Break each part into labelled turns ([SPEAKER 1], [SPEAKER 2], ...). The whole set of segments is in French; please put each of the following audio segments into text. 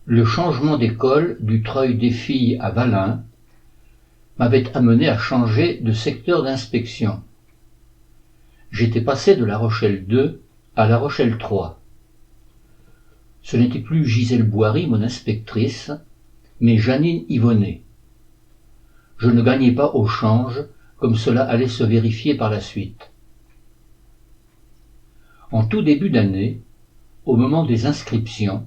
[SPEAKER 1] Le changement d'école du Treuil des Filles à Valin m'avait amené à changer de secteur d'inspection. J'étais passé de La Rochelle 2 à La Rochelle 3. Ce n'était plus Gisèle Boiry, mon inspectrice, mais Jeannine Yvonnet. Je ne gagnais pas au change, comme cela allait se vérifier par la suite. En tout début d'année, au moment des inscriptions,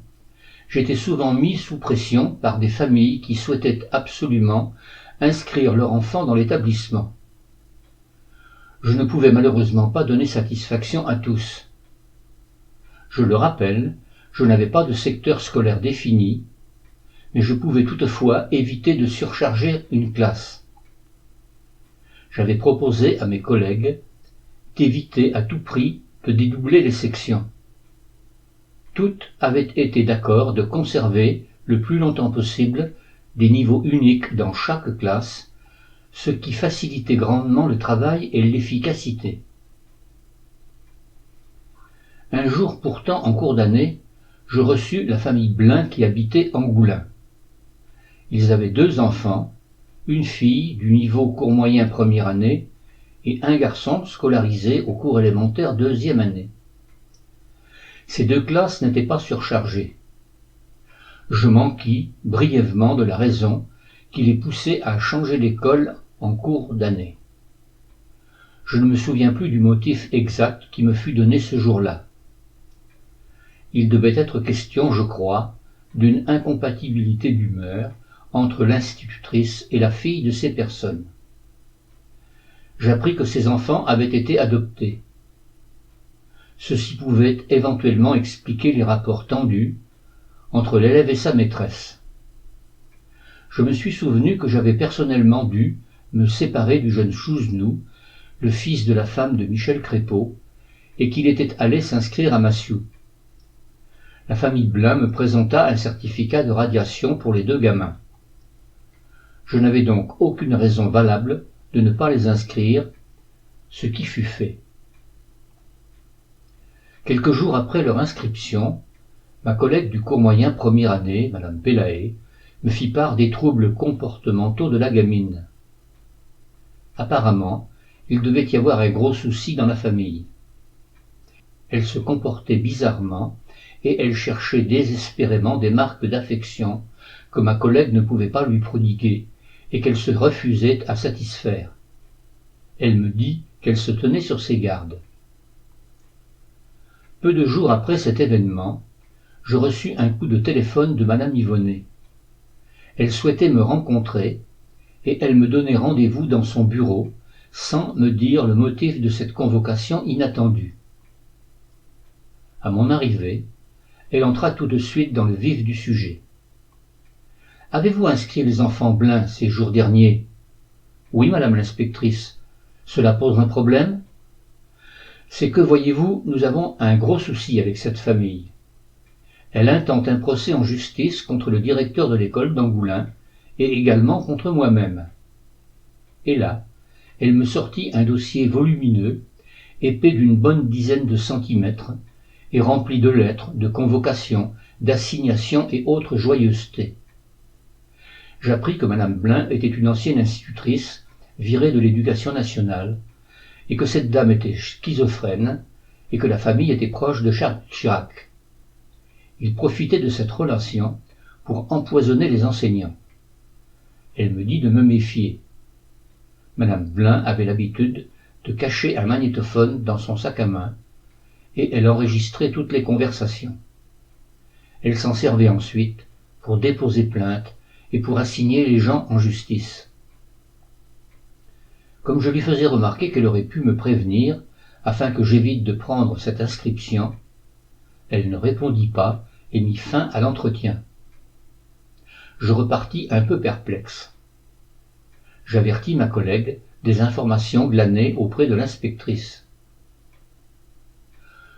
[SPEAKER 1] j'étais souvent mis sous pression par des familles qui souhaitaient absolument inscrire leur enfant dans l'établissement. Je ne pouvais malheureusement pas donner satisfaction à tous. Je le rappelle, je n'avais pas de secteur scolaire défini, mais je pouvais toutefois éviter de surcharger une classe. J'avais proposé à mes collègues d'éviter à tout prix de dédoubler les sections. Toutes avaient été d'accord de conserver le plus longtemps possible des niveaux uniques dans chaque classe, ce qui facilitait grandement le travail et l'efficacité. Un jour pourtant, en cours d'année, je reçus la famille Blin qui habitait Angoulins. Ils avaient 2 enfants, une fille du niveau cours moyen première année et un garçon scolarisé au cours élémentaire 2e année. Ces 2 classes n'étaient pas surchargées. Je m'enquis brièvement de la raison qui les poussait à changer d'école en cours d'année. Je ne me souviens plus du motif exact qui me fut donné ce jour-là. Il devait être question, je crois, d'une incompatibilité d'humeur entre l'institutrice et la fille de ces personnes. J'appris que ces enfants avaient été adoptés. Ceci pouvait éventuellement expliquer les rapports tendus entre l'élève et sa maîtresse. Je me suis souvenu que j'avais personnellement dû me séparer du jeune Chouznou, le fils de la femme de Michel Crépeau, et qu'il était allé s'inscrire à Massieu. La famille Blin me présenta un certificat de radiation pour les 2 gamins. Je n'avais donc aucune raison valable de ne pas les inscrire, ce qui fut fait. Quelques jours après leur inscription, ma collègue du cours moyen première année, Madame Pélaé, me fit part des troubles comportementaux de la gamine. Apparemment, il devait y avoir un gros souci dans la famille. Elle se comportait bizarrement et elle cherchait désespérément des marques d'affection que ma collègue ne pouvait pas lui prodiguer et qu'elle se refusait à satisfaire. Elle me dit qu'elle se tenait sur ses gardes. Peu de jours après cet événement, je reçus un coup de téléphone de Madame Yvonnet. Elle souhaitait me rencontrer et elle me donnait rendez-vous dans son bureau sans me dire le motif de cette convocation inattendue. À mon arrivée, elle entra tout de suite dans le vif du sujet. « Avez-vous inscrit les enfants Blin ces jours derniers ?»« Oui, madame l'inspectrice. Cela pose un problème ?»« C'est que, voyez-vous, nous avons un gros souci avec cette famille. Elle intente un procès en justice contre le directeur de l'école d'Angoulins et également contre moi-même. » Et là, elle me sortit un dossier volumineux, épais d'une bonne dizaine de centimètres, et rempli de lettres, de convocations, d'assignations et autres joyeusetés. J'appris que Madame Blin était une ancienne institutrice, virée de l'Éducation nationale, et que cette dame était schizophrène, et que la famille était proche de Charles Chirac. Il profitait de cette relation pour empoisonner les enseignants. Elle me dit de me méfier. Madame Blin avait l'habitude de cacher un magnétophone dans son sac à main, et elle enregistrait toutes les conversations. Elle s'en servait ensuite pour déposer plainte et pour assigner les gens en justice. Comme je lui faisais remarquer qu'elle aurait pu me prévenir afin que j'évite de prendre cette inscription, elle ne répondit pas et mit fin à l'entretien. Je repartis un peu perplexe. J'avertis ma collègue des informations glanées auprès de l'inspectrice.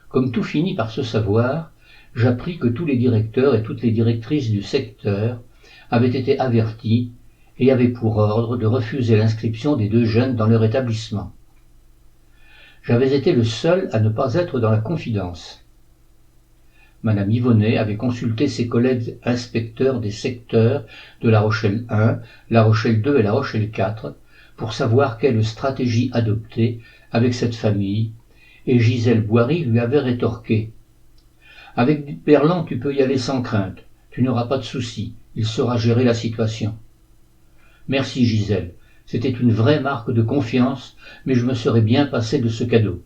[SPEAKER 1] Comme tout finit par se savoir, j'appris que tous les directeurs et toutes les directrices du secteur avaient été avertis et avaient pour ordre de refuser l'inscription des 2 jeunes dans leur établissement. J'avais été le seul à ne pas être dans la confidence. Madame Yvonnet avait consulté ses collègues inspecteurs des secteurs de La Rochelle 1, La Rochelle 2 et La Rochelle 4 pour savoir quelle stratégie adopter avec cette famille, et Gisèle Boiry lui avait rétorqué: « Avec Berland, tu peux y aller sans crainte, tu n'auras pas de soucis, il saura gérer la situation. » Merci Gisèle, c'était une vraie marque de confiance, mais je me serais bien passé de ce cadeau.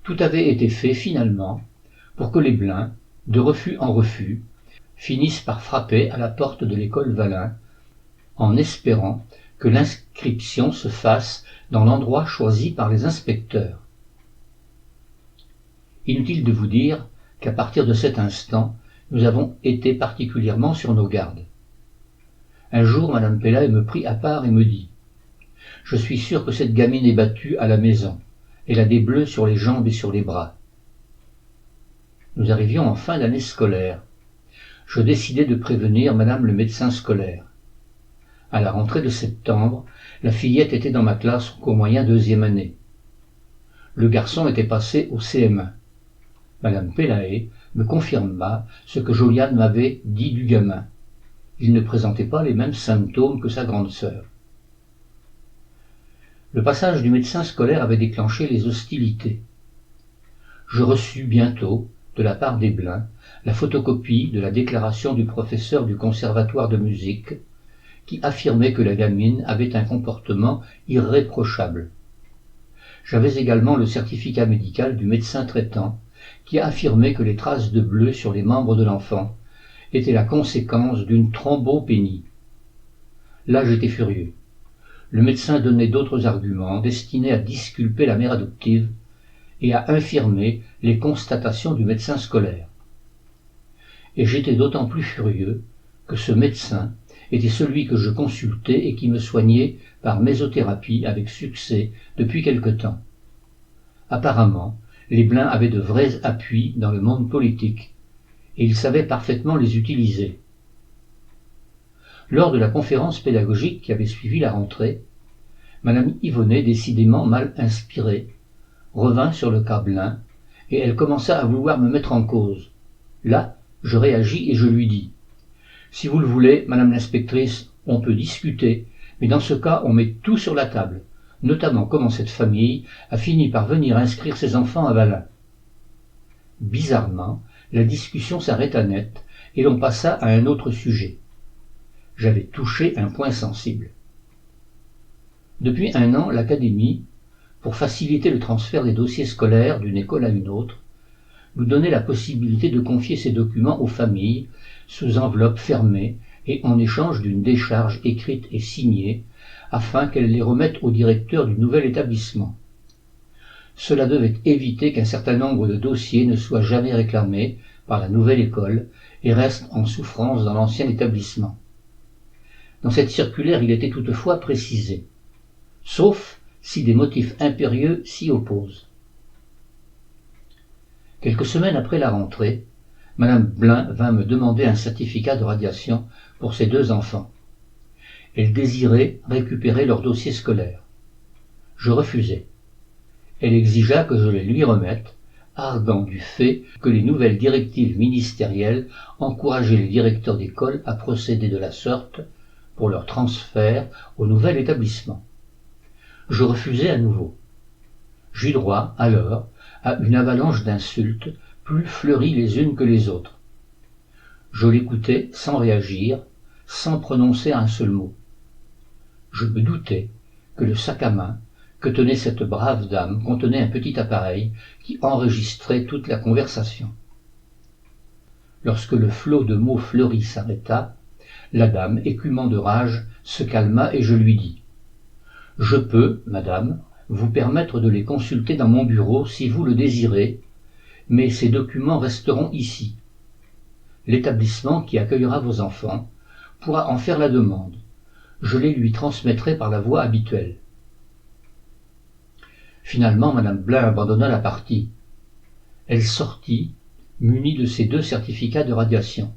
[SPEAKER 1] Tout avait été fait finalement pour que les Blain, de refus en refus, finissent par frapper à la porte de l'école Valin, en espérant que l'inscription se fasse dans l'endroit choisi par les inspecteurs. Inutile de vous dire qu'à partir de cet instant, nous avons été particulièrement sur nos gardes. Un jour, Madame Pellay me prit à part et me dit: « Je suis sûr que cette gamine est battue à la maison. Elle a des bleus sur les jambes et sur les bras. » Nous arrivions en fin d'année scolaire. Je décidai de prévenir Madame le médecin scolaire. À la rentrée de septembre, la fillette était dans ma classe qu'au moyen deuxième année. Le garçon était passé au CM1. Madame Pellay me confirma ce que Joliane m'avait dit du gamin. Il ne présentait pas les mêmes symptômes que sa grande sœur. Le passage du médecin scolaire avait déclenché les hostilités. Je reçus bientôt, de la part des Blain, la photocopie de la déclaration du professeur du conservatoire de musique, qui affirmait que la gamine avait un comportement irréprochable. J'avais également le certificat médical du médecin traitant, qui affirmait que les traces de bleu sur les membres de l'enfant étaient la conséquence d'une thrombopénie. Là, j'étais furieux. Le médecin donnait d'autres arguments destinés à disculper la mère adoptive et à infirmer les constatations du médecin scolaire. Et j'étais d'autant plus furieux que ce médecin était celui que je consultais et qui me soignait par mésothérapie avec succès depuis quelque temps. Apparemment, les Blain avaient de vrais appuis dans le monde politique, et ils savaient parfaitement les utiliser. Lors de la conférence pédagogique qui avait suivi la rentrée, Madame Yvonnet, décidément mal inspirée, revint sur le cas Blain, et elle commença à vouloir me mettre en cause. Là, je réagis et je lui dis: « Si vous le voulez, Madame l'inspectrice, on peut discuter, mais dans ce cas, on met tout sur la table, notamment comment cette famille a fini par venir inscrire ses enfants à Valin. » Bizarrement, la discussion s'arrêta net, et l'on passa à un autre sujet. J'avais touché un point sensible. Depuis un an, l'Académie, pour faciliter le transfert des dossiers scolaires d'une école à une autre, nous donnait la possibilité de confier ces documents aux familles sous enveloppe fermée et en échange d'une décharge écrite et signée, afin qu'elles les remettent au directeur du nouvel établissement. Cela devait éviter qu'un certain nombre de dossiers ne soient jamais réclamés par la nouvelle école et restent en souffrance dans l'ancien établissement. Dans cette circulaire, il était toutefois précisé: sauf si des motifs impérieux s'y opposent. Quelques semaines après la rentrée, Madame Blain vint me demander un certificat de radiation pour ses 2 enfants. Elle désirait récupérer leur dossier scolaire. Je refusai. Elle exigea que je les lui remette, arguant du fait que les nouvelles directives ministérielles encourageaient les directeurs d'école à procéder de la sorte pour leur transfert au nouvel établissement. Je refusai à nouveau. J'eus droit, alors, à une avalanche d'insultes, plus fleuries les unes que les autres. Je l'écoutais sans réagir, sans prononcer un seul mot. Je me doutais que le sac à main que tenait cette brave dame contenait un petit appareil qui enregistrait toute la conversation. Lorsque le flot de mots fleuris s'arrêta, la dame, écumant de rage, se calma et je lui dis: « Je peux, madame, vous permettre de les consulter dans mon bureau si vous le désirez, mais ces documents resteront ici. L'établissement qui accueillera vos enfants pourra en faire la demande. Je les lui transmettrai par la voie habituelle. » Finalement, Madame Blain abandonna la partie. Elle sortit, munie de ses 2 certificats de radiation.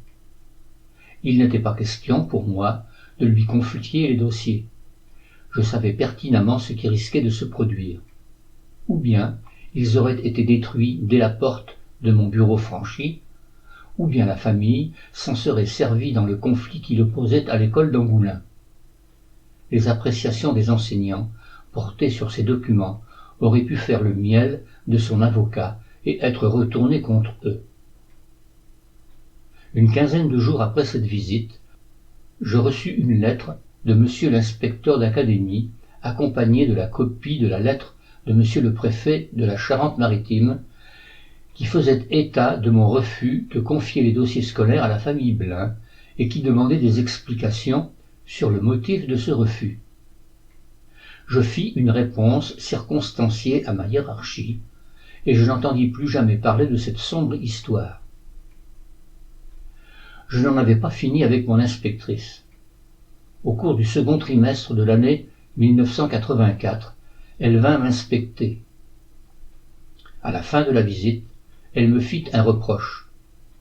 [SPEAKER 1] Il n'était pas question, pour moi, de lui confier les dossiers. Je savais pertinemment ce qui risquait de se produire. Ou bien ils auraient été détruits dès la porte de mon bureau franchie, ou bien la famille s'en serait servie dans le conflit qui l'opposait à l'école d'Angoulins. Les appréciations des enseignants, portées sur ces documents, auraient pu faire le miel de son avocat et être retournées contre eux. Une quinzaine de jours après cette visite, je reçus une lettre de monsieur l'inspecteur d'académie, accompagnée de la copie de la lettre de monsieur le préfet de la Charente-Maritime, qui faisait état de mon refus de confier les dossiers scolaires à la famille Blin et qui demandait des explications sur le motif de ce refus. Je fis une réponse circonstanciée à ma hiérarchie, et je n'entendis plus jamais parler de cette sombre histoire. Je n'en avais pas fini avec mon inspectrice. Au cours du second trimestre de l'année 1984, elle vint m'inspecter. À la fin de la visite, elle me fit un reproche.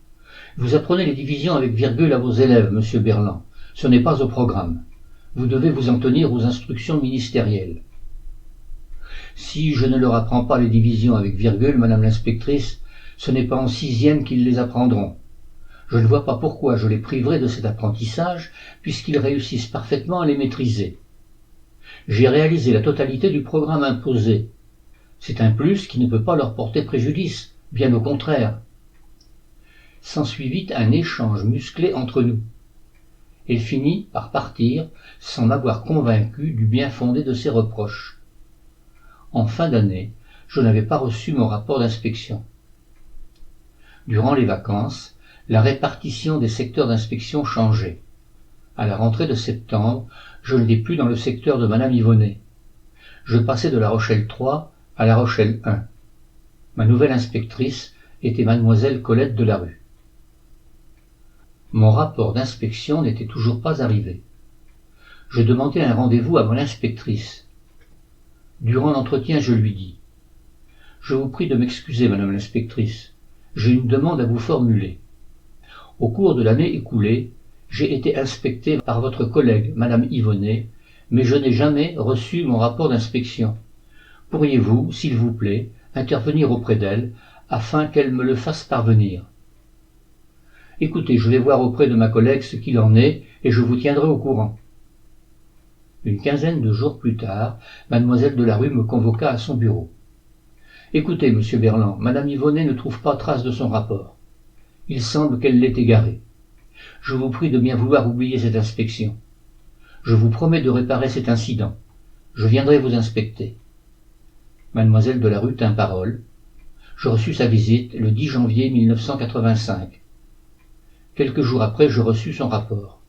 [SPEAKER 1] « Vous apprenez les divisions avec virgule à vos élèves, monsieur Berland. Ce n'est pas au programme. Vous devez vous en tenir aux instructions ministérielles. » Si je ne leur apprends pas les divisions avec virgule, madame l'inspectrice, ce n'est pas en sixième qu'ils les apprendront. Je ne vois pas pourquoi je les priverais de cet apprentissage, puisqu'ils réussissent parfaitement à les maîtriser. J'ai réalisé la totalité du programme imposé. C'est un plus qui ne peut pas leur porter préjudice, bien au contraire. S'ensuivit un échange musclé entre nous. Elle finit par partir sans m'avoir convaincu du bien fondé de ses reproches. En fin d'année, je n'avais pas reçu mon rapport d'inspection. Durant les vacances, la répartition des secteurs d'inspection changeait. À la rentrée de septembre, je n'étais plus dans le secteur de madame Yvonnet. Je passais de La Rochelle 3 à La Rochelle 1. Ma nouvelle inspectrice était mademoiselle Colette Delarue. Mon rapport d'inspection n'était toujours pas arrivé. Je demandai un rendez-vous à mon inspectrice. Durant l'entretien, je lui dis « Je vous prie de m'excuser, madame l'inspectrice. J'ai une demande à vous formuler. Au cours de l'année écoulée, j'ai été inspecté par votre collègue, madame Yvonnet, mais je n'ai jamais reçu mon rapport d'inspection. Pourriez-vous, s'il vous plaît, intervenir auprès d'elle, afin qu'elle me le fasse parvenir ? Écoutez, je vais voir auprès de ma collègue ce qu'il en est, et je vous tiendrai au courant. » Une quinzaine de jours plus tard, mademoiselle Delarue me convoqua à son bureau. « Écoutez, monsieur Berland, madame Yvonnet ne trouve pas trace de son rapport. Il semble qu'elle l'ait égaré. Je vous prie de bien vouloir oublier cette inspection. Je vous promets de réparer cet incident. Je viendrai vous inspecter. » Mademoiselle Delarue tint parole. Je reçus sa visite le 10 janvier 1985. Quelques jours après, je reçus son rapport.